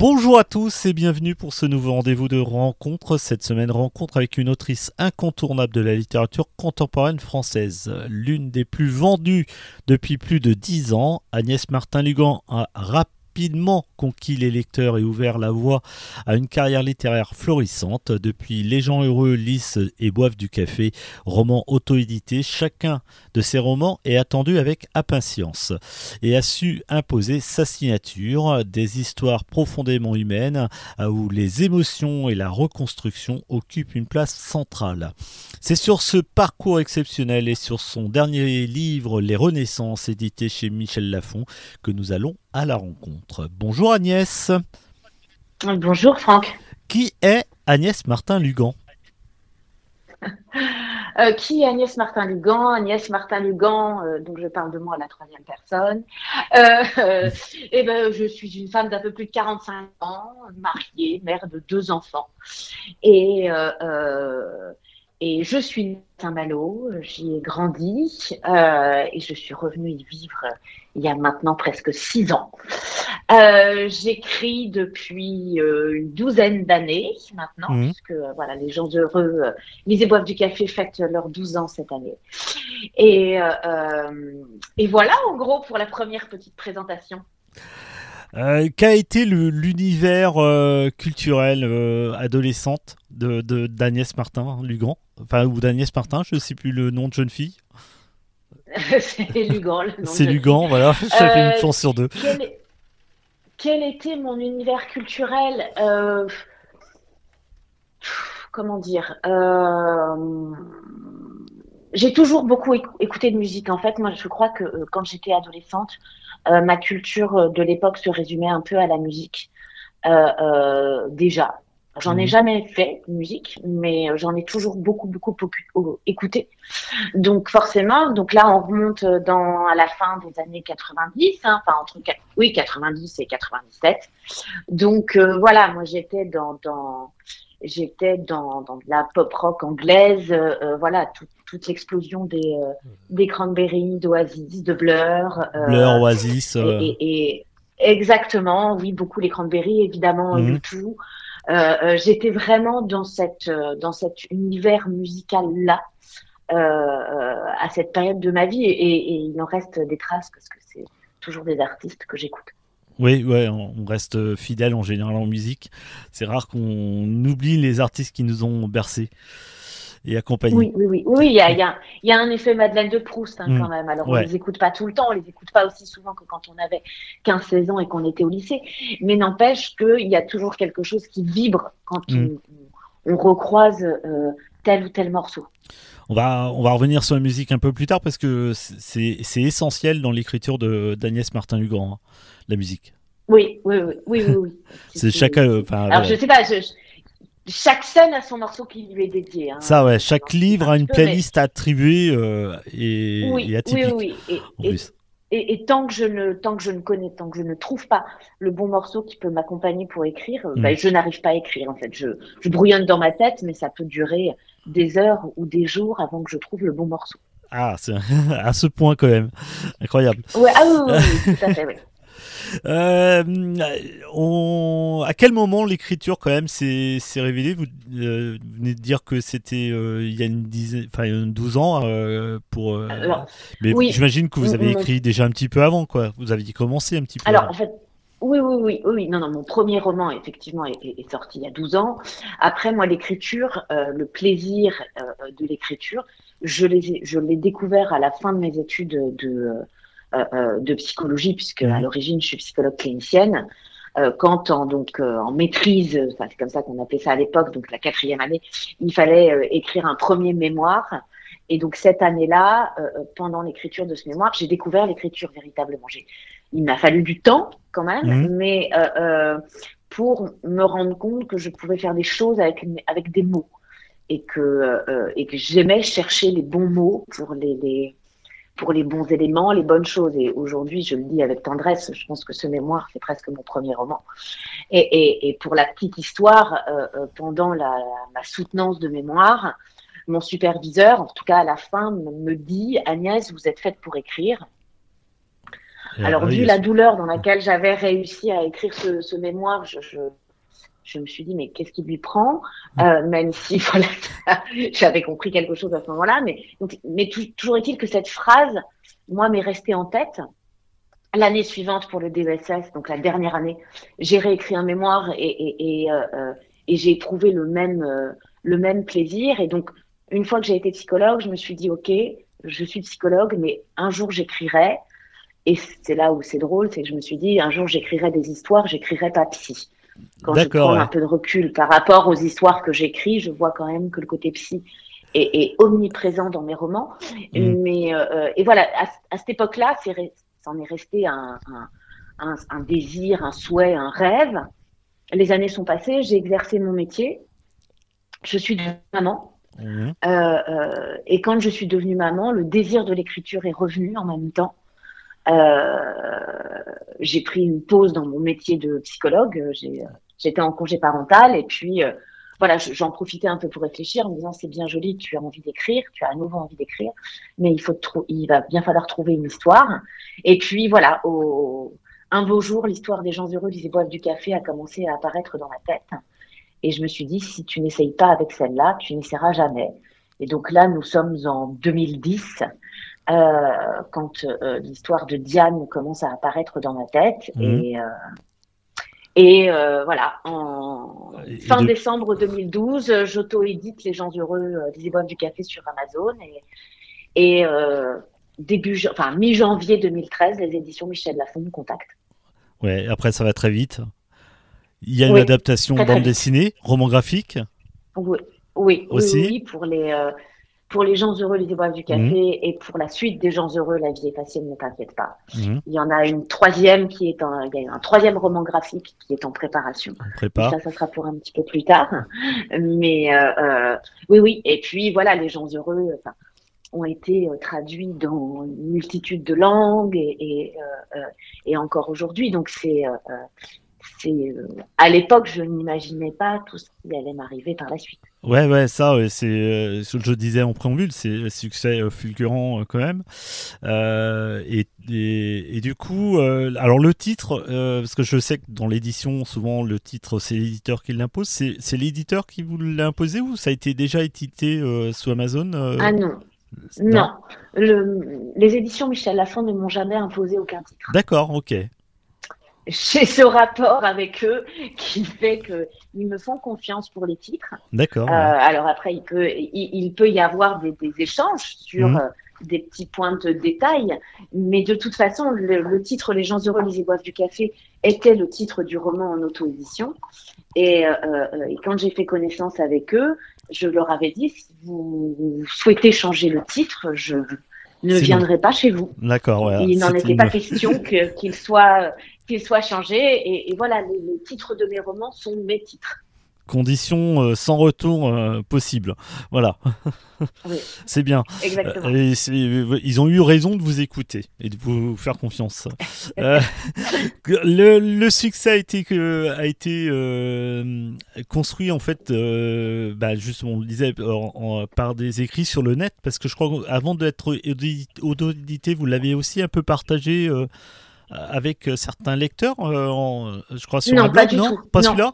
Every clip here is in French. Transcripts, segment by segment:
Bonjour à tous et bienvenue pour ce nouveau rendez-vous de rencontre. Cette semaine, rencontre avec une autrice incontournable de la littérature contemporaine française. L'une des plus vendues depuis plus de 10 ans, Agnès Martin-Lugan a rapidement conquis les lecteurs et ouvert la voie à une carrière littéraire florissante. Depuis Les gens heureux lisent et boivent du café, roman auto-édité, chacun de ces romans est attendu avec impatience et a su imposer sa signature, des histoires profondément humaines où les émotions et la reconstruction occupent une place centrale. C'est sur ce parcours exceptionnel et sur son dernier livre Les Renaissances, édité chez Michel Lafon, que nous allons à la rencontre. Bonjour Agnès. Bonjour Franck. Qui est Agnès Martin-Lugan? Qui est Agnès Martin-Lugan? Agnès Martin-Lugan, donc je parle de moi à la troisième personne. Je suis une femme d'un peu plus de 45 ans, mariée, mère de 2 enfants. Et, euh, euh, et je suis née à Saint-Malo, j'y ai grandi et je suis revenue y vivre il y a maintenant presque 6 ans. J'écris depuis une douzaine d'années maintenant, Mmh. puisque voilà, les gens heureux, lisent et boivent du café, fêtent leurs 12 ans cette année. Et, euh, euh, et voilà, en gros, pour la première petite présentation. Qu'a été l'univers culturel adolescente d'Agnès Martin-Lugan, enfin, ou d'Agnès Martin, je ne sais plus le nom de jeune fille. C'est Lugan, le nom de C'est jeune fille. Lugan, voilà, j'avais une Euh, chance sur deux. quel, quel était mon univers culturel? Comment dire? J'ai toujours beaucoup écouté de musique. En fait, moi, je crois que quand j'étais adolescente, ma culture de l'époque se résumait un peu à la musique. Déjà, j'en ai Mhm. jamais fait de musique, mais j'en ai toujours beaucoup écouté. Donc forcément, donc là, on remonte à la fin des années 90, hein, enfin oui 90 et 97. Donc voilà, moi j'étais dans de la pop rock anglaise, voilà, toute l'explosion des Cranberries, d'Oasis, de Blur, Blur, Oasis. et exactement, oui, beaucoup les Cranberries, évidemment, Mhm. U2. J'étais vraiment dans cet univers musical-là, à cette période de ma vie, et il en reste des traces parce que c'est toujours des artistes que j'écoute. Oui, ouais, on reste fidèle en général en musique. C'est rare qu'on oublie les artistes qui nous ont bercés et accompagnés. Oui, il y a un effet Madeleine de Proust, hein, Mhm. quand même. Alors, on Ouais. les écoute pas tout le temps, on les écoute pas aussi souvent que quand on avait 15 16 ans et qu'on était au lycée. Mais n'empêche qu'il y a toujours quelque chose qui vibre quand Mhm. on recroise tel ou tel morceau. On va revenir sur la musique un peu plus tard parce que c'est essentiel dans l'écriture d'Agnès Martin-Lugan, hein, la musique. Oui. C'est chacun, enfin Alors, voilà. je sais pas, chaque scène a son morceau qui lui est dédié, hein, Ça, ouais, ça chaque j'anticipe livre un a petit une peu, mais playlist attribuée et atypique oui. en plus. Et tant que je ne trouve pas le bon morceau qui peut m'accompagner pour écrire, Mhm. ben, je n'arrive pas à écrire, en fait. Je brouillonne dans ma tête, mais ça peut durer des heures ou des jours avant que je trouve le bon morceau. Ah, c'est à ce point quand même, incroyable. Ouais, ah oui, tout à fait, oui. Euh, à quel moment l'écriture quand même s'est révélée? Vous venez de dire que c'était il y a une dizaine, enfin 12 ans Alors, mais oui, j'imagine que vous avez mon écrit déjà un petit peu avant, quoi. Vous aviez commencé un petit peu Alors, avant. en fait, oui. Non, non, mon premier roman, effectivement, est sorti il y a 12 ans. Après, moi, l'écriture, le plaisir de l'écriture, je l'ai découvert à la fin de mes études de psychologie, puisque à Mhm. l'origine, je suis psychologue clinicienne. Quand en maîtrise, enfin, c'est comme ça qu'on appelait ça à l'époque, donc la quatrième année, il fallait écrire un premier mémoire. Et donc cette année-là, pendant l'écriture de ce mémoire, j'ai découvert l'écriture véritablement. Il m'a fallu du temps quand même, Mhm. mais pour me rendre compte que je pouvais faire des choses avec des mots et que j'aimais chercher les bons mots pour les bons éléments, les bonnes choses. Et aujourd'hui, je le dis avec tendresse, je pense que ce mémoire, c'est presque mon premier roman. Et pour la petite histoire, pendant ma soutenance de mémoire, mon superviseur, en tout cas à la fin, me dit Agnès, vous êtes faite pour écrire. Alors, vu Oui, la douleur dans laquelle j'avais réussi à écrire ce mémoire, je me suis dit, mais qu'est-ce qui lui prend? Même si, voilà, j'avais compris quelque chose à ce moment-là. Toujours est-il que cette phrase, moi, m'est restée en tête. L'année suivante, pour le DESS, donc la dernière année, j'ai réécrit un mémoire et j'ai éprouvé le même plaisir. Et donc, une fois que j'ai été psychologue, je me suis dit, OK, je suis psychologue, mais un jour j'écrirai. Et c'est là où c'est drôle, c'est que je me suis dit, un jour j'écrirai des histoires, j'écrirai pas psy. Quand je d'accord, prends un ouais. peu de recul par rapport aux histoires que j'écris, je vois quand même que le côté psy est omniprésent dans mes romans. Mm. Et voilà, à cette époque-là, c'en est resté un désir, un souhait, un rêve. Les années sont passées, j'ai exercé mon métier, je suis devenue maman. Mhm. Et quand je suis devenue maman, le désir de l'écriture est revenu en même temps. Euh, j'ai pris une pause dans mon métier de psychologue. J'étais en congé parental et puis voilà, j'en profitais un peu pour réfléchir en me disant c'est bien joli, tu as envie d'écrire, tu as à nouveau envie d'écrire, mais il va bien falloir trouver une histoire. Et puis voilà, un beau jour, l'histoire des gens heureux qui boivent du café a commencé à apparaître dans ma tête. Et je me suis dit, si tu n'essayes pas avec celle-là, tu n'essaieras jamais. Et donc là, nous sommes en 2010, quand l'histoire de Diane commence à apparaître dans ma tête. Mhm. Voilà, en Et fin de... décembre 2012, j'auto-édite Les gens heureux des boivent du café sur Amazon. Enfin, mi-janvier 2013, les éditions Michel Lafon me contactent. Ouais, après, ça va très vite. Il y a une Oui, adaptation très très bande vite. dessinée, roman graphique Oui, oui, oui, oui, aussi. oui, pour les gens heureux, les boivent du Mhm. café, et pour la suite des gens heureux, la vie est facile, ne t'inquiète pas. Mhm. Il y en a une troisième il y a un troisième roman graphique qui est en préparation. On Mais prépare. ça sera pour un petit peu plus tard. Mais oui, oui. Et puis voilà, les gens heureux ont été traduits dans une multitude de langues et encore aujourd'hui. Donc à l'époque, je n'imaginais pas tout ce qui allait m'arriver par la suite. Ouais, ouais, ça, ouais, c'est ce que je disais en préambule, c'est un succès fulgurant quand même. Et du coup, alors le titre, parce que je sais que dans l'édition, souvent le titre, c'est l'éditeur qui l'impose. C'est l'éditeur qui vous l'a imposé ou ça a été déjà édité sous Amazon Ah non, Non. non. Les éditions Michel Lafon ne m'ont jamais imposé aucun titre. D'accord, ok. J'ai ce rapport avec eux qui fait qu'ils me font confiance pour les titres. D'accord, ouais. Alors après, il peut y avoir des échanges sur Mhm. des petits points de détail, mais de toute façon, le titre Les gens heureux, lisez, boivent du café était le titre du roman en auto-édition. Et quand j'ai fait connaissance avec eux, je leur avais dit, si vous souhaitez changer le titre, je ne C'est non. viendrai pas chez vous. D'accord, ouais. Il n'en C'était était pas une question qu'il soit changé. Et voilà, les titres de mes romans sont mes titres. condition sans retour possible. Voilà. Oui, C'est bien. exactement. Ils ont eu raison de vous écouter et de vous faire confiance. Euh, le succès a été construit en fait, bah, justement, on le disait, par des écrits sur le net, parce que je crois qu'avant d'être auto-édité, vous l'avez aussi un peu partagé avec certains lecteurs, je crois sur un Non, pas blog, du non? tout. Pas Non. celui-là?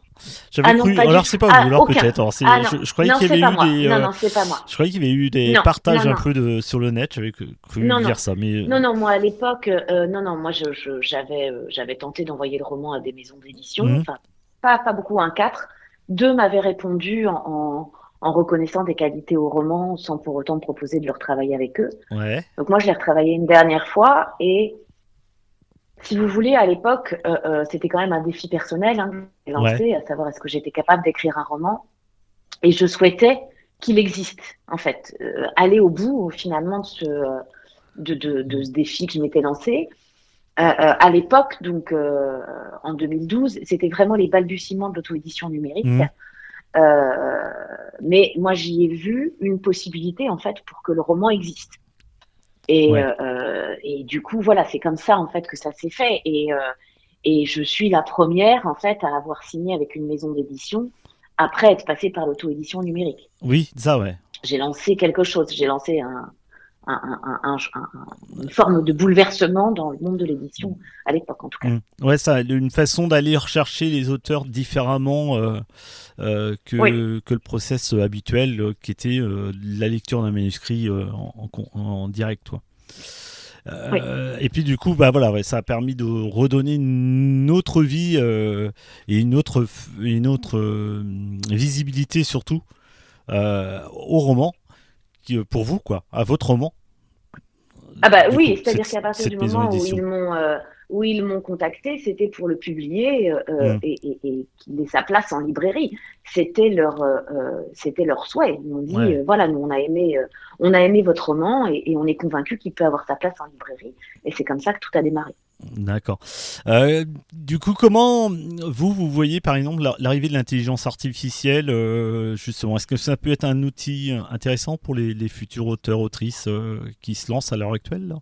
J'avais Ah non, cru. pas du Alors tout. c'est pas vous, Ah, alors aucun. peut-être. Alors, Ah non. je croyais Non, qu'il y c'est avait pas eu moi. des, Non, non, c'est pas moi. je croyais qu'il y avait eu des Non, partages non, un non. peu sur le net. J'avais cru Non, lire non. ça, mais Non, non, moi à l'époque, non, non, moi j'avais tenté d'envoyer le roman à des maisons d'édition, mhm, enfin pas beaucoup, un quatre. Deux m'avaient répondu en reconnaissant des qualités au roman sans pour autant me proposer de le retravailler avec eux. ouais, Donc moi je l'ai retravaillé une dernière fois et si vous voulez, à l'époque, c'était quand même un défi personnel hein, que j'ai ouais, lancé, à savoir est-ce que j'étais capable d'écrire un roman. Et je souhaitais qu'il existe, en fait, aller au bout finalement de ce défi que je m'étais lancé. À l'époque, donc en 2012, c'était vraiment les balbutiements de l'auto-édition numérique. mhm, Euh, mais moi, j'y ai vu une possibilité en fait pour que le roman existe. ouais. Et du coup, voilà, c'est comme ça en fait que ça s'est fait. Et je suis la première en fait à avoir signé avec une maison d'édition après être passée par l'auto-édition numérique. Oui, ça, ouais. J'ai lancé quelque chose. J'ai lancé une forme de bouleversement dans le monde de l'édition à l'époque, en tout cas. Ouais, ça, une façon d'aller rechercher les auteurs différemment que le process habituel, qui était la lecture d'un manuscrit en direct, toi. Oui. Et puis du coup, bah voilà, ouais, ça a permis de redonner une autre vie et une autre visibilité surtout au roman, pour vous, quoi, à votre roman. Ah bah oui, c'est-à-dire qu'à partir du moment où ils m'ont contacté, c'était pour le publier et qu'il ait sa place en librairie. C'était leur souhait. Ils m'ont dit voilà, nous on a aimé votre roman et on est convaincu qu'il peut avoir sa place en librairie. Et c'est comme ça que tout a démarré. D'accord. Du coup, comment vous voyez par exemple l'arrivée de l'intelligence artificielle justement, est-ce que ça peut être un outil intéressant pour les futurs auteurs, autrices qui se lancent à l'heure actuelle là ?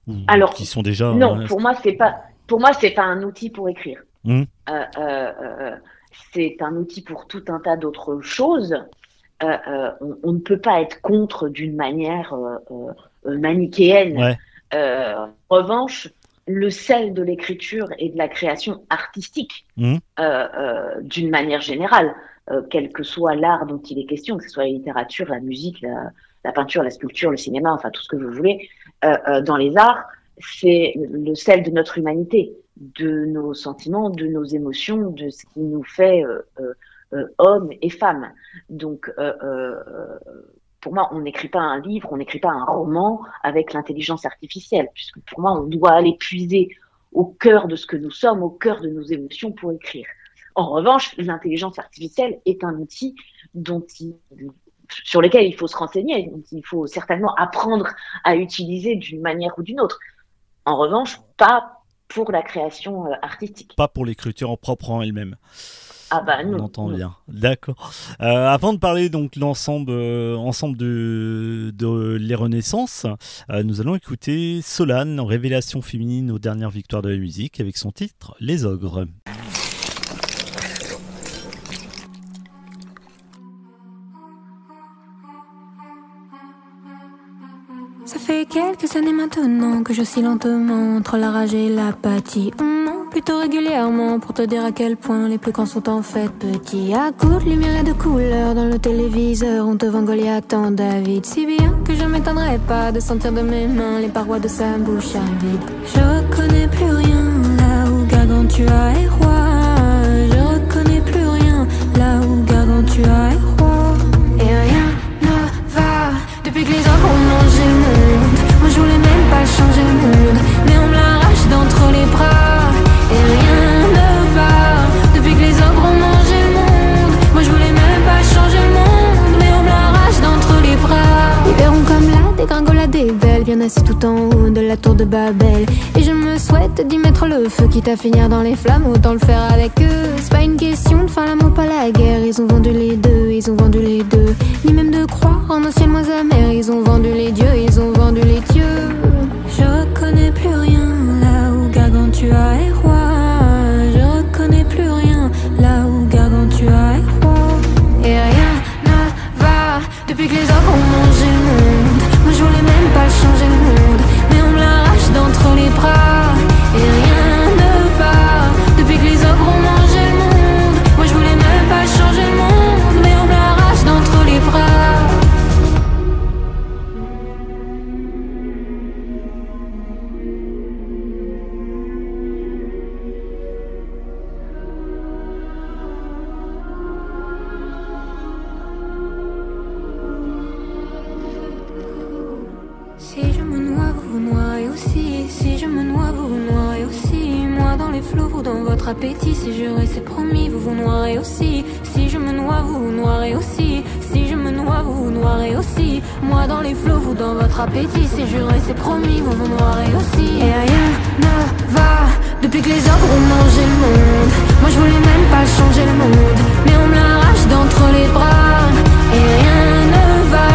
Ou alors, qui sont déjà non, pour moi c'est pas un outil pour écrire. C'est un outil pour tout un tas d'autres choses. On ne peut pas être contre d'une manière manichéenne. Ouais. En revanche, le sel de l'écriture et de la création artistique, d'une manière générale, quel que soit l'art dont il est question, que ce soit la littérature, la musique, la peinture, la sculpture, le cinéma, enfin tout ce que vous voulez, dans les arts, c'est le sel de notre humanité, de nos sentiments, de nos émotions, de ce qui nous fait hommes et femmes. Donc, pour moi, on n'écrit pas un livre, on n'écrit pas un roman avec l'intelligence artificielle, puisque pour moi, on doit aller puiser au cœur de ce que nous sommes, au cœur de nos émotions pour écrire. En revanche, l'intelligence artificielle est un outil sur lequel il faut se renseigner, dont il faut certainement apprendre à utiliser d'une manière ou d'une autre. En revanche, pas pour la création artistique. Pas pour l'écriture en propre en elle-même. Ah bah non. On entend bien. D'accord. Avant de parler donc l'ensemble de les Renaissances, nous allons écouter Solane, révélation féminine aux dernières victoires de la musique, avec son titre Les Ogres. Ça fait quelques années maintenant que j'oscille lentement entre la rage et l'apathie. Plutôt régulièrement pour te dire à quel point les plus grands sont en fait petits. À coups de lumière et de couleurs dans le téléviseur, on te vend Goliath en David. Si bien que je m'étonnerais pas de sentir de mes mains les parois de sa bouche à vide. Je reconnais plus rien là où Gargantua est roi. Je reconnais plus rien là où Gargantua est roi. Et rien ne va depuis que les ogres ont mangé le monde. Moi je voulais même pas changer le monde, mais on me l'arrache d'entre les bras. Et rien ne va depuis que les ogres ont mangé le monde. Moi je voulais même pas changer le monde, mais on me l'arrache d'entre les bras. Ils verront comme la dégringolade est belle, bien assis tout en haut de la tour de Babel. Et je me souhaite d'y mettre le feu, quitte à finir dans les flammes, autant le faire avec eux. C'est pas une question de fin l'amour, pas la guerre. Ils ont vendu les deux, ils ont vendu les deux. Ni même de croire en un ciel moins amer. Ils ont vendu les dieux, ils ont vendu les dieux. Je reconnais plus rien là où Gargantua est roi. Je reconnais plus rien là où Gargantua est roi. Et rien ne va depuis que les ogres ont mangé le monde. Moi je voulais même pas changer le monde, mais on me l'arrache d'entre les bras. Et rien ne va depuis que les ogres ont mangé le monde. Moi je voulais même pas changer le monde, mais on me l'arrache d'entre les bras. Si je me noie, vous vous noierez aussi. Si je me noie, vous vous noierez aussi. Moi dans les flots, vous dans votre appétit. Si je reste promis, vous vous noierez aussi. Si je me noie, vous vous noierez aussi. Si je me noie, vous vous noierez aussi. Moi dans les flots, vous dans votre appétit. Si je reste promis, vous vous noierez aussi. Et rien ne va depuis que les ogres ont mangé le monde. Moi je voulais même pas changer le monde, mais on me l'arrache d'entre les bras. Et rien ne va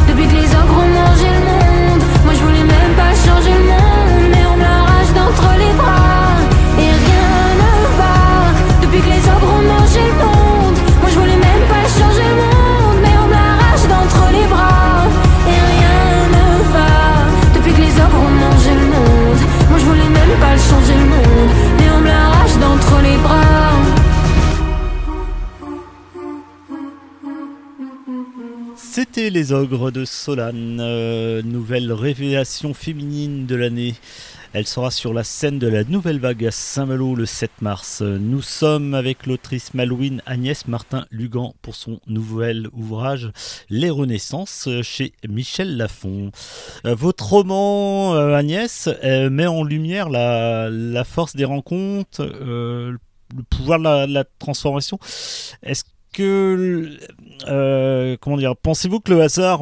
depuis que les ogres ont mangé le monde. Moi je voulais même pas changer le monde, mais on me l'arrache d'entre les bras. Et rien ne va depuis que les ogres ont mangé le monde. Moi je voulais même pas changer le monde, mais on me l'arrache d'entre les bras. Et rien ne C'était Les Ogres de Solane, nouvelle révélation féminine de l'année. Elle sera sur la scène de la Nouvelle Vague à Saint-Malo le 7 mars. Nous sommes avec l'autrice malouine Agnès Martin-Lugan pour son nouvel ouvrage Les Renaissances chez Michel Lafon. Votre roman, Agnès, met en lumière la force des rencontres, le pouvoir de la transformation. Est-ce que comment dire, pensez-vous que le hasard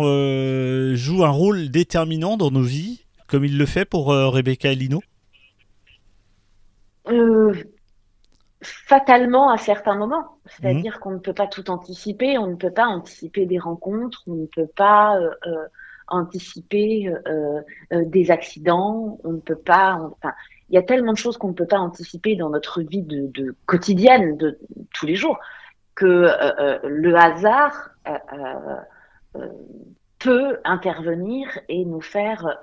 joue un rôle déterminant dans nos vies, comme il le fait pour Rebecca et Lino? Fatalement à certains moments. C'est-à-dire qu'on ne peut pas tout anticiper, on ne peut pas anticiper des rencontres, on ne peut pas anticiper des accidents, on ne peut pas... Enfin, il y a tellement de choses qu'on ne peut pas anticiper dans notre vie de quotidienne, de tous les jours, que le hasard peut intervenir et nous faire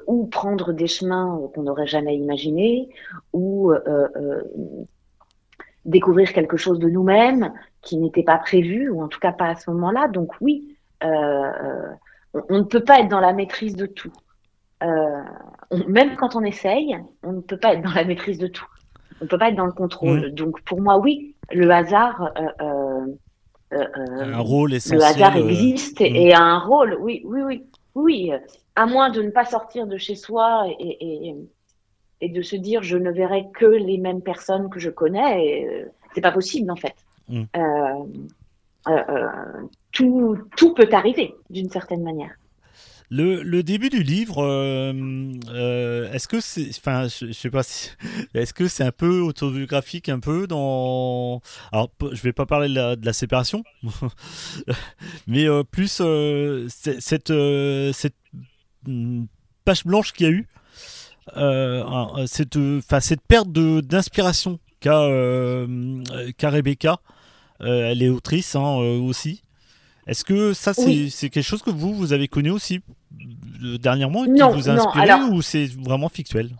ou prendre des chemins qu'on n'aurait jamais imaginés, ou découvrir quelque chose de nous-mêmes qui n'était pas prévu, ou en tout cas pas à ce moment-là. Donc oui, on ne peut pas être dans la maîtrise de tout. Même quand on essaye, on ne peut pas être dans la maîtrise de tout. On ne peut pas être dans le contrôle. Donc pour moi, oui, le hasard... un rôle essentiel. Le hasard existe et a un rôle, oui. À moins de ne pas sortir de chez soi et de se dire je ne verrai que les mêmes personnes que je connais, c'est pas possible en fait. Tout peut arriver d'une certaine manière. Le début du livre, est-ce que c'est, enfin, je sais pas si, est-ce que c'est un peu autobiographique, un peu dans, alors je vais pas parler de la séparation, mais plus cette page blanche qu'il y a eu, cette perte d'inspiration qu'a Rebecca, elle est autrice qui Est-ce que ça, c'est quelque chose que vous avez connu aussi dernièrement et qui vous a inspiré, ou c'est vraiment fictionnel?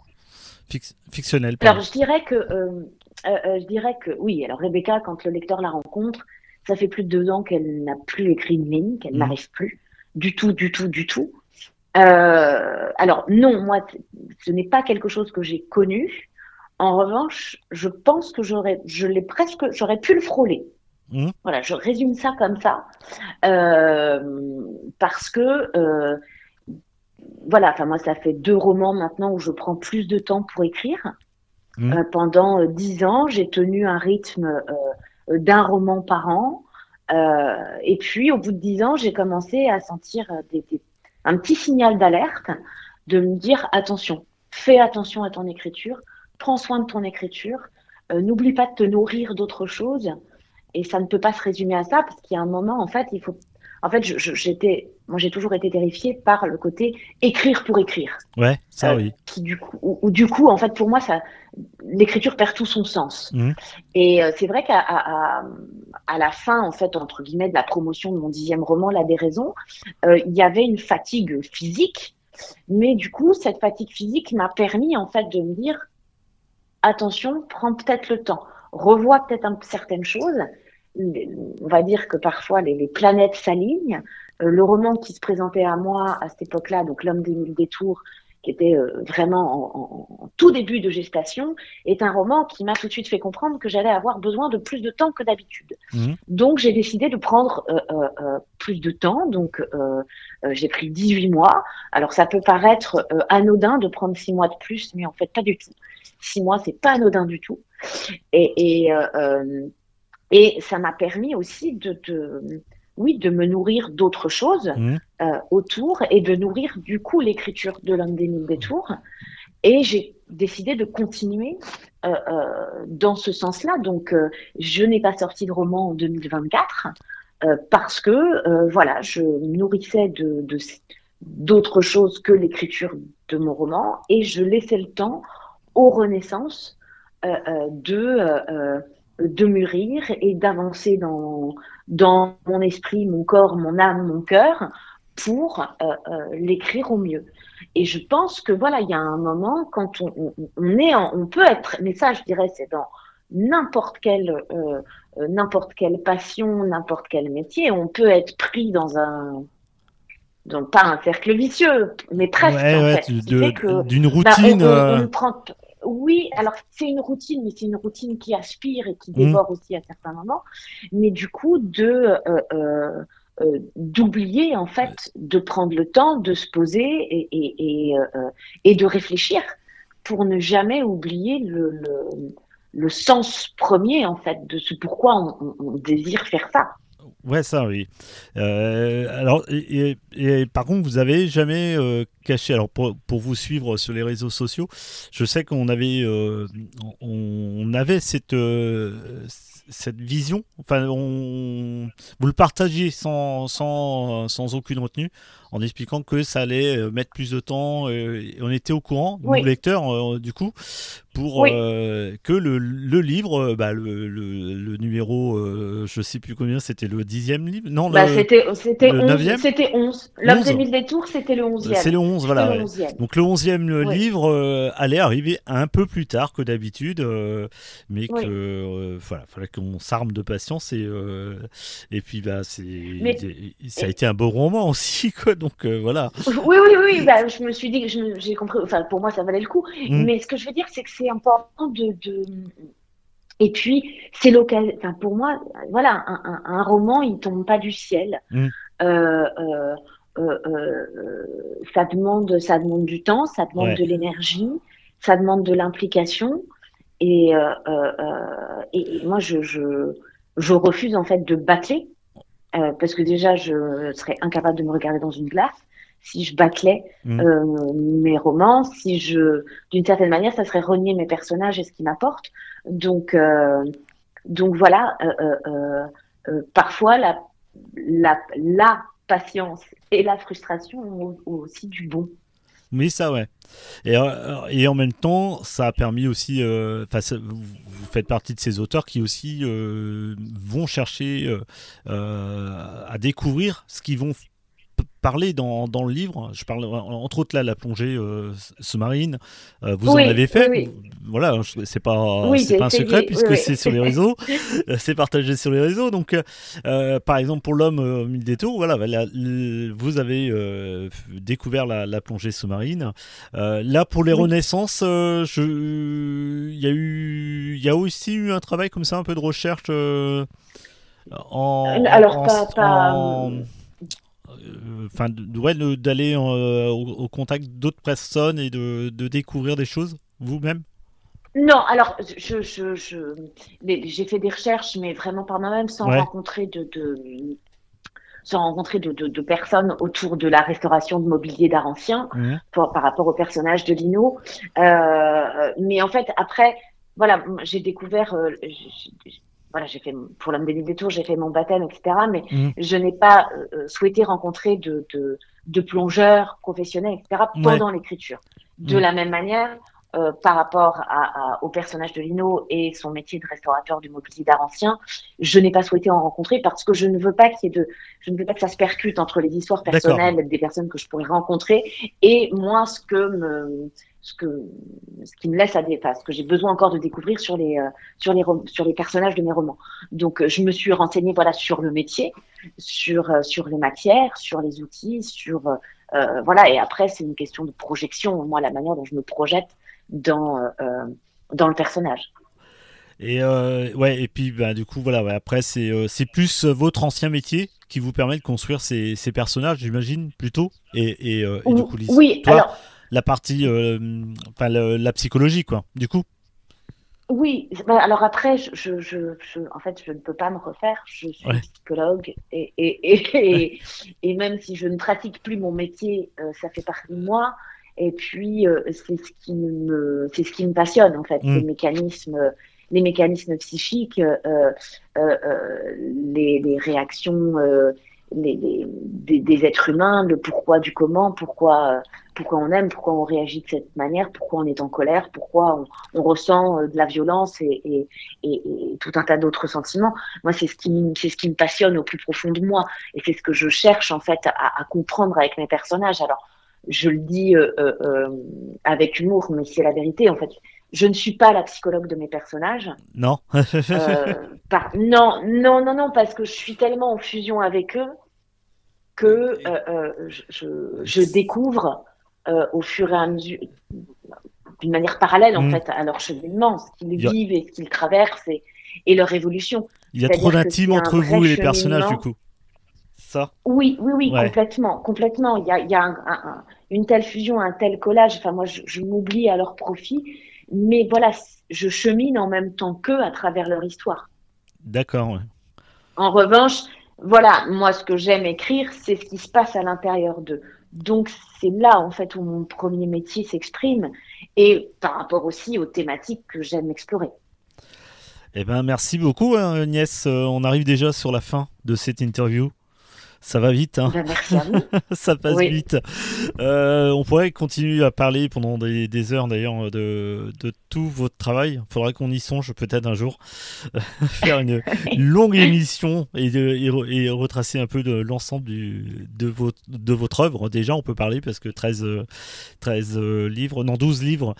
Alors, je dirais que oui. Alors, Rebecca, quand le lecteur la rencontre, ça fait plus de 2 ans qu'elle n'a plus écrit une ligne, qu'elle n'arrive plus du tout. Alors, non, moi, ce n'est pas quelque chose que j'ai connu. En revanche, je pense que j'aurais pu le frôler. Voilà, je résume ça comme ça, parce que voilà, enfin moi ça fait 2 romans maintenant où je prends plus de temps pour écrire. Pendant 10 ans, j'ai tenu un rythme d'un roman par an, et puis au bout de 10 ans, j'ai commencé à sentir un petit signal d'alerte, de me dire attention, fais attention à ton écriture, prends soin de ton écriture, n'oublie pas de te nourrir d'autres choses. Et ça ne peut pas se résumer à ça, parce qu'il y a un moment, en fait, moi, j'ai toujours été terrifiée par le côté écrire pour écrire. Ouais, ça oui. Du coup, en fait, pour moi, l'écriture perd tout son sens. Et c'est vrai qu'à la fin, en fait, entre guillemets, de la promotion de mon 10e roman, La Déraison, il y avait une fatigue physique. Mais du coup, cette fatigue physique m'a permis, en fait, de me dire, attention, prends peut-être le temps. Revois peut-être certaines choses. On va dire que parfois les planètes s'alignent. Le roman qui se présentait à moi à cette époque-là, donc L'Homme des 1000 détours, qui était vraiment en tout début de gestation, est un roman qui m'a tout de suite fait comprendre que j'allais avoir besoin de plus de temps que d'habitude. Donc j'ai décidé de prendre plus de temps. Donc j'ai pris 18 mois. Alors ça peut paraître anodin de prendre 6 mois de plus, mais en fait pas du tout. 6 mois, c'est pas anodin du tout. Et ça m'a permis aussi de me nourrir d'autres choses autour, et de nourrir du coup l'écriture de L'Homme des 1000 détours. Et j'ai décidé de continuer dans ce sens-là. Donc, je n'ai pas sorti de roman en 2024 parce que voilà, je me nourrissais d'autres choses que l'écriture de mon roman, et je laissais le temps aux Renaissances de mûrir et d'avancer dans mon esprit, mon corps, mon âme, mon cœur, pour l'écrire au mieux. Et je pense que voilà, il y a un moment quand on peut être, mais ça je dirais c'est dans n'importe quel n'importe quelle passion, n'importe quel métier, on peut être pris dans pas un cercle vicieux, mais presque Ouais, en ouais, fait, qui fait que d'une bah, routine. on ne prend. Oui, alors c'est une routine, mais c'est une routine qui aspire et qui Hmm. dévore aussi à certains moments. Mais du coup, d'oublier en fait, de prendre le temps de se poser et de réfléchir pour ne jamais oublier le sens premier en fait de ce pourquoi on désire faire ça. Ouais, ça, oui. Alors, et par contre, vous avez jamais caché. Alors, pour vous suivre sur les réseaux sociaux, je sais on avait cette vision. Enfin, vous le partagiez sans aucune retenue, en expliquant que ça allait mettre plus de temps. Et on était au courant, nous Oui, lecteurs, du coup, pour oui. que le livre, le numéro, je sais plus combien, c'était le 10e livre? Non, Bah, le 9e? c'était 11. L'homme des 11? mille détours, c'était le C'est 11e. le 11, C'était voilà. le Ouais. 11e. Donc le 11e Oui, livre allait arriver un peu plus tard que d'habitude, mais que oui. voilà, fallait qu'on s'arme de patience et puis bah Mais ça a et- été un beau roman aussi quoi. Donc voilà. oui, oui, oui, bah, je me suis dit que j'ai compris, enfin, pour moi, ça valait le coup. Mm, Mais ce que je veux dire, c'est que c'est important et puis, c'est l'occasion, enfin, pour moi, voilà, un roman, il tombe pas du ciel. mm, Euh, euh, ça demande du temps, ça demande ouais, de l'énergie, ça demande de l'implication. Et moi, je refuse en fait de bâcler parce que déjà, je serais incapable de me regarder dans une glace si je bâclais mm. mes romans. Si d'une certaine manière, ça serait renier mes personnages et ce qu'ils m'apportent. Donc, euh, donc voilà, parfois la patience et la frustration ont aussi du bon. Oui, ça, ouais. Et en même temps, ça a permis aussi, vous faites partie de ces auteurs qui aussi vont chercher à découvrir ce qu'ils vont parler dans le livre. Je parle entre autres là la plongée sous-marine. Vous en Oui, avez oui, fait. oui. Voilà, Oui, c'est j'ai pas un secret essayé. Oui, puisque c'est oui. sur les réseaux, c'est partagé sur les réseaux. Donc, par exemple pour l'homme au mille détours, voilà, vous avez découvert la plongée sous-marine. Là pour les Oui. renaissances, il y a aussi eu un travail comme ça, un peu de recherche Alors, pas, enfin, ouais, d'aller au contact d'autres personnes et de découvrir des choses vous-même. non, alors, j'ai fait des recherches, mais vraiment par moi-même, Ouais. sans rencontrer de personnes autour de la restauration de mobilier d'art ancien Mhm. par rapport au personnage de Lino. Mais en fait, après, voilà, j'ai découvert, voilà, j'ai fait pour l'homme des mille détours, j'ai fait mon baptême, etc. Mais Mhm. je n'ai pas souhaité rencontrer de plongeurs professionnels, etc. Ouais. pendant l'écriture. De Mhm. la même manière, par rapport au personnage de Lino et son métier de restaurateur du mobilier d'art ancien, je n'ai pas souhaité en rencontrer parce que je ne veux pas je ne veux pas que ça se percute entre les histoires D'accord. personnelles des personnes que je pourrais rencontrer et moi ce que, ce qui me laisse enfin, ce que j'ai besoin encore de découvrir sur les personnages de mes romans. Donc, je me suis renseignée, voilà, sur le métier, sur les matières, sur les outils, voilà. Et après, c'est une question de projection, moi, la manière dont je me projette dans le personnage. Et ouais, et puis bah, du coup voilà, ouais, après c'est plus votre ancien métier qui vous permet de construire ces personnages, j'imagine plutôt, et du coup Oui, l'histoire, alors, la partie, enfin la psychologie quoi. Du coup. oui, bah, alors après, en fait, je ne peux pas me refaire. Je suis Ouais. psychologue et même si je ne pratique plus mon métier, ça fait partie de moi. Et puis, c'est ce qui me passionne, en fait, Mm. les mécanismes psychiques, les réactions, des êtres humains, le pourquoi du comment, pourquoi on aime, pourquoi on réagit de cette manière, pourquoi on est en colère, pourquoi on ressent de la violence et tout un tas d'autres sentiments. Moi, c'est ce qui me passionne au plus profond de moi et c'est ce que je cherche en fait à comprendre avec mes personnages. Alors, je le dis avec humour, mais c'est la vérité. En fait, je ne suis pas la psychologue de mes personnages. Non. Non, parce que je suis tellement en fusion avec eux que je découvre au fur et à mesure, d'une manière parallèle en fait, à leur cheminement, ce qu'ils vivent et ce qu'ils traversent et leur évolution. Il y a trop d'intime entre vous et les personnages du coup. Ça. Oui, complètement. Il y a une telle fusion, un tel collage. Enfin, moi, je m'oublie à leur profit, mais voilà, je chemine en même temps qu'eux à travers leur histoire. D'accord. Ouais. En revanche, voilà, moi, ce que j'aime écrire, c'est ce qui se passe à l'intérieur d'eux. Donc, c'est là, en fait, où mon premier métier s'exprime et par rapport aussi aux thématiques que j'aime explorer. Eh ben, merci beaucoup, Agnès. On arrive déjà sur la fin de cette interview. Ça va vite, hein. Merci à vous. Ça passe vite. On pourrait continuer à parler pendant des heures d'ailleurs de tout votre travail. Il faudrait qu'on y songe peut-être un jour. Faire une longue émission et retracer un peu de l'ensemble de votre œuvre. Déjà, on peut parler parce que 13 livres, non 12 livres.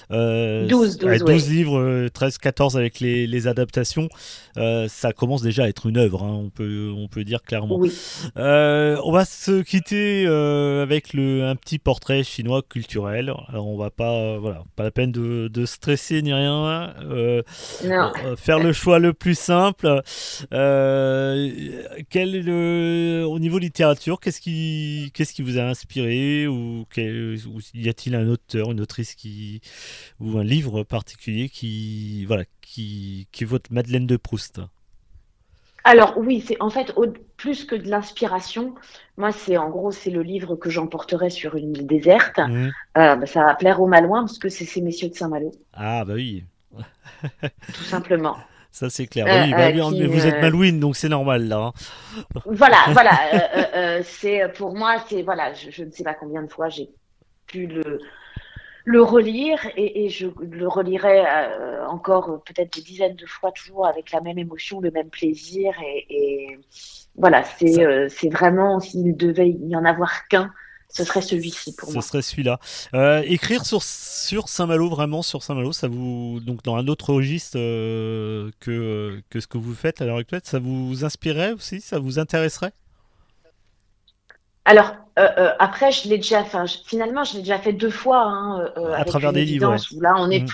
12 livres, 13, 14 avec les adaptations. Ça commence déjà à être une œuvre, hein, on peut dire clairement. Oui. On va se quitter avec un petit portrait chinois culturel. Alors on va pas, pas la peine de stresser ni rien. Faire le choix le plus simple. Au niveau littérature, qu'est-ce qui vous a inspiré ou y a-t-il un auteur, une autrice ou un livre particulier qui est votre Madeleine de Proust? Alors oui, c'est en fait plus que de l'inspiration. Moi, c'est le livre que j'emporterai sur une île déserte. Ça va plaire aux Malouins parce que c'est ces messieurs de Saint-Malo. Ah bah oui. Tout simplement. Ça c'est clair. Mais vous êtes Malouine, donc c'est normal là. Hein. Voilà. C'est pour moi, je ne sais pas combien de fois j'ai pu le relire et je le relirai encore peut-être des dizaines de fois, toujours avec la même émotion, le même plaisir et voilà, c'est vraiment, s'il devait y en avoir qu'un, ce serait celui-ci pour moi. Ce serait celui-là. Écrire sur Saint-Malo, vraiment sur Saint-Malo, ça vous, donc dans un autre registre que ce que vous faites à l'heure actuelle, ça vous inspirerait aussi, ça vous intéresserait? Alors, après, je l'ai déjà fait 2 fois à avec travers des livres. Ouais. Où là, on est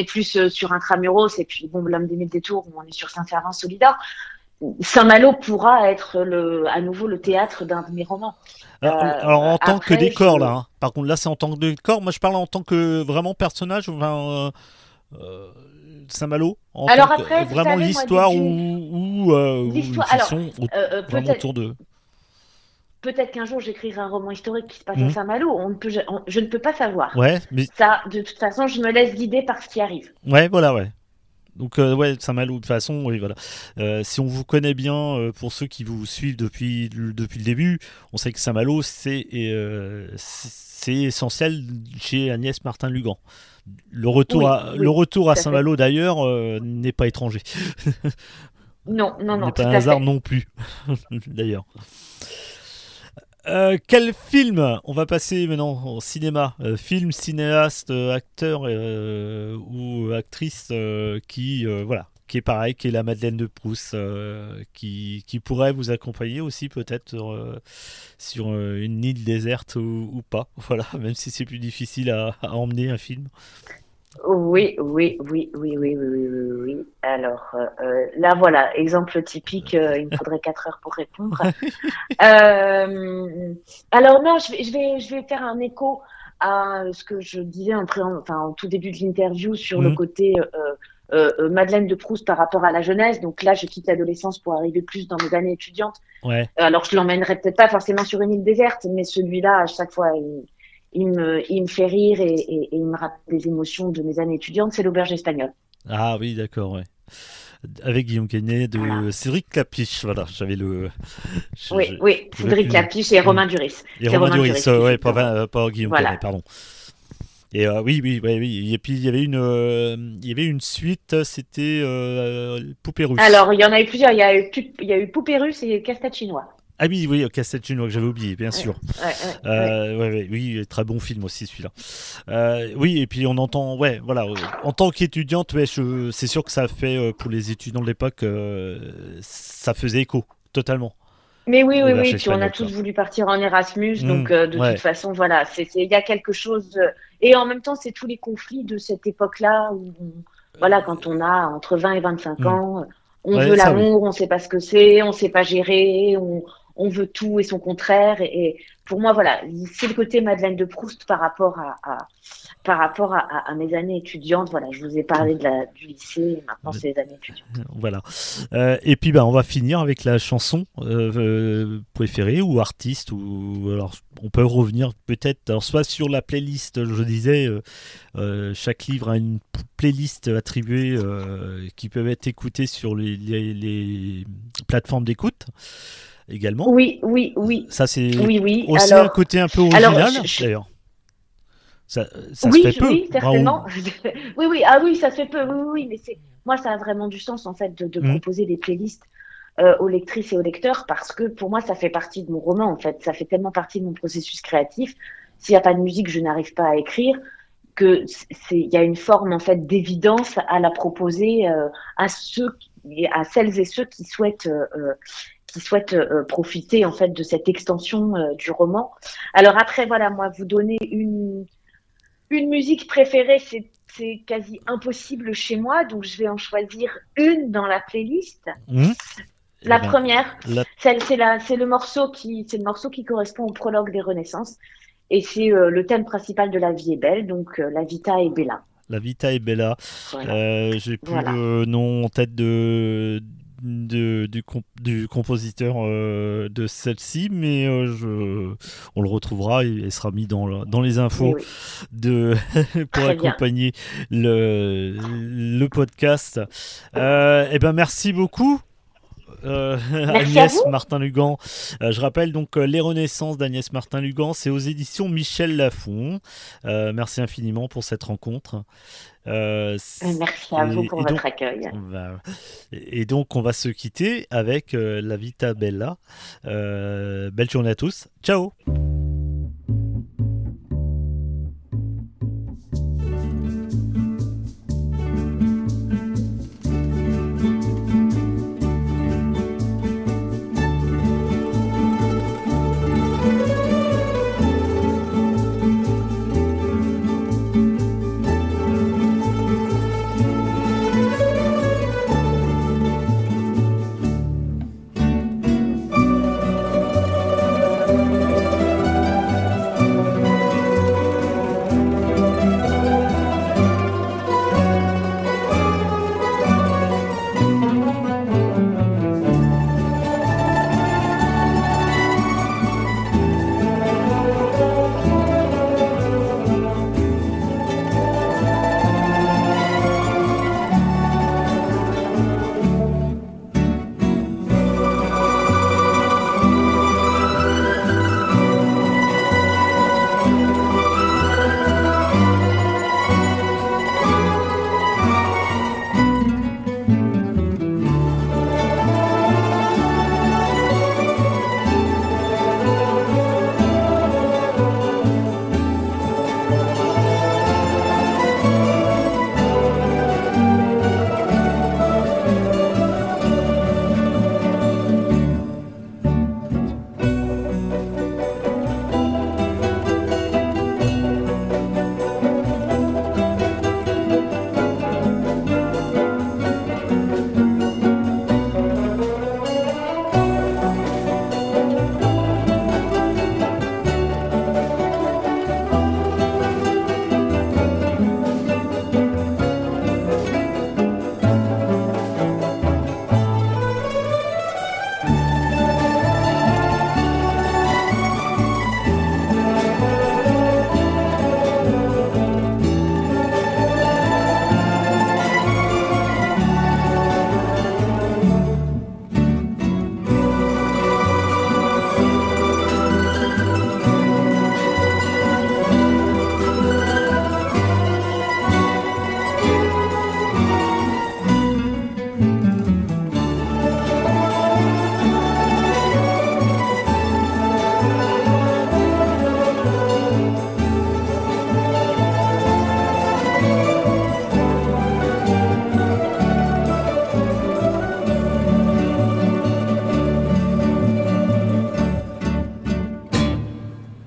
plus sur Intramuros et puis bon, l'Homme des Mille Détours où on est sur Saint-Servant-Solidor. Saint-Malo pourra être à nouveau le théâtre d'un de mes romans. Alors en tant que décor là, hein. Par contre là c'est en tant que décor. Moi je parle en tant que vraiment personnage. Saint-Malo. Alors après, vraiment l'histoire où vraiment autour de. Peut-être qu'un jour j'écrirai un roman historique qui se passe à Saint-Malo. Je ne peux pas savoir. Ouais, mais ça, de toute façon, je me laisse guider par ce qui arrive. Ouais, voilà, ouais. Donc Saint-Malo, de toute façon, oui, voilà. Si on vous connaît bien, pour ceux qui vous suivent depuis le début, on sait que Saint-Malo, c'est essentiel chez Agnès Martin-Lugan. Le retour à Saint-Malo, d'ailleurs, n'est pas étranger. Non. N'est pas un hasard non plus, d'ailleurs. Quel film? On va passer maintenant au cinéma. Film, cinéaste, acteur ou actrice qui est pareil, qui est la Madeleine de Proust, qui pourrait vous accompagner aussi peut-être sur une île déserte ou pas. Voilà, même si c'est plus difficile à emmener un film. Oui. Alors là, voilà, exemple typique, il me faudrait 4 heures pour répondre. Alors non, je vais faire un écho à ce que je disais en tout début de l'interview sur le côté Madeleine de Proust par rapport à la jeunesse. Donc là, je quitte l'adolescence pour arriver plus dans mes années étudiantes. Ouais. Alors je l'emmènerai peut-être pas forcément sur une île déserte, mais celui-là, à chaque fois, il me fait rire et il me rappelle des émotions de mes années étudiantes, c'est L'Auberge espagnole. Ah oui, d'accord, ouais. Avec Guillaume Canet de Cédric Clapiche, voilà, j'avais le... Oui, Cédric Clapiche et Romain Duris. Et Romain Duris, ouais, pas Guillaume Canet, pardon. Et oui. Et puis il y avait une suite, c'était Poupée russe. Alors il y en a eu plusieurs. Il y a eu Poupée russe et Castac chinois. Ah oui, oui, Cassette Chinois que j'avais oublié, bien sûr. Ouais. Oui, très bon film aussi celui-là. Oui, et puis on entend, ouais, voilà, en tant qu'étudiante, ouais, c'est sûr que ça fait pour les étudiants de l'époque, ça faisait écho totalement Mais oui, au oui, Verge oui. Puis on a espagnol, quoi. tous voulu partir en Erasmus, donc de toute Ouais, façon, voilà, il y a quelque chose. Et en même temps, c'est tous les conflits de cette époque-là où, voilà, quand on a entre 20 et 25 hmm. ans, on Ouais, veut ça oui. l'amour, on sait pas ce que c'est, on sait pas gérer, on veut tout et son contraire. Et pour moi, voilà, c'est le côté Madeleine de Proust par rapport à mes années étudiantes. Voilà, je vous ai parlé du lycée, et maintenant c'est les années étudiantes. Voilà. Et puis bah, on va finir avec la chanson préférée ou artiste ou alors on peut revenir peut-être alors, soit sur la playlist. Je disais chaque livre a une playlist attribuée qui peuvent être écoutées sur les plateformes d'écoute également. Oui, oui, oui, Ça c'est oui, oui. aussi un côté un peu Alors, original d'ailleurs. Ça se fait oui, peu. oui, Bah, on... certainement. Oui, oui, ah oui, ça se fait peu. Oui, oui, oui, mais moi, ça a vraiment du sens en fait de Hmm. proposer des playlists aux lectrices et aux lecteurs parce que pour moi, ça fait partie de mon roman en fait. Ça fait tellement partie de mon processus créatif. S'il n'y a pas de musique, je n'arrive pas à écrire que il y a une forme en fait d'évidence à la proposer à celles et ceux qui souhaitent profiter en fait de cette extension du roman. Alors après, voilà, moi, vous donner une musique préférée, c'est quasi impossible chez moi, donc je vais en choisir une dans la playlist. Hmm. Eh La ben, première, la, c'est le morceau qui correspond au prologue des Renaissances, et c'est le thème principal de La vie est belle, donc La Vita è bella. la Vita est Bella. Voilà, J'ai plus voilà. le nom en tête du compositeur de celle-ci, mais on le retrouvera et sera mis dans les Mais infos oui, pour très bien. accompagner le podcast. Eh ben, merci beaucoup. Merci à vous. Agnès Martin-Lugan. Je rappelle donc Les Renaissances d'Agnès Martin-Lugan, c'est aux éditions Michel Lafon. Merci infiniment pour cette rencontre. Merci à vous pour Et donc, votre accueil. et donc, on va se quitter avec La Vita Bella. Belle journée à tous. Ciao!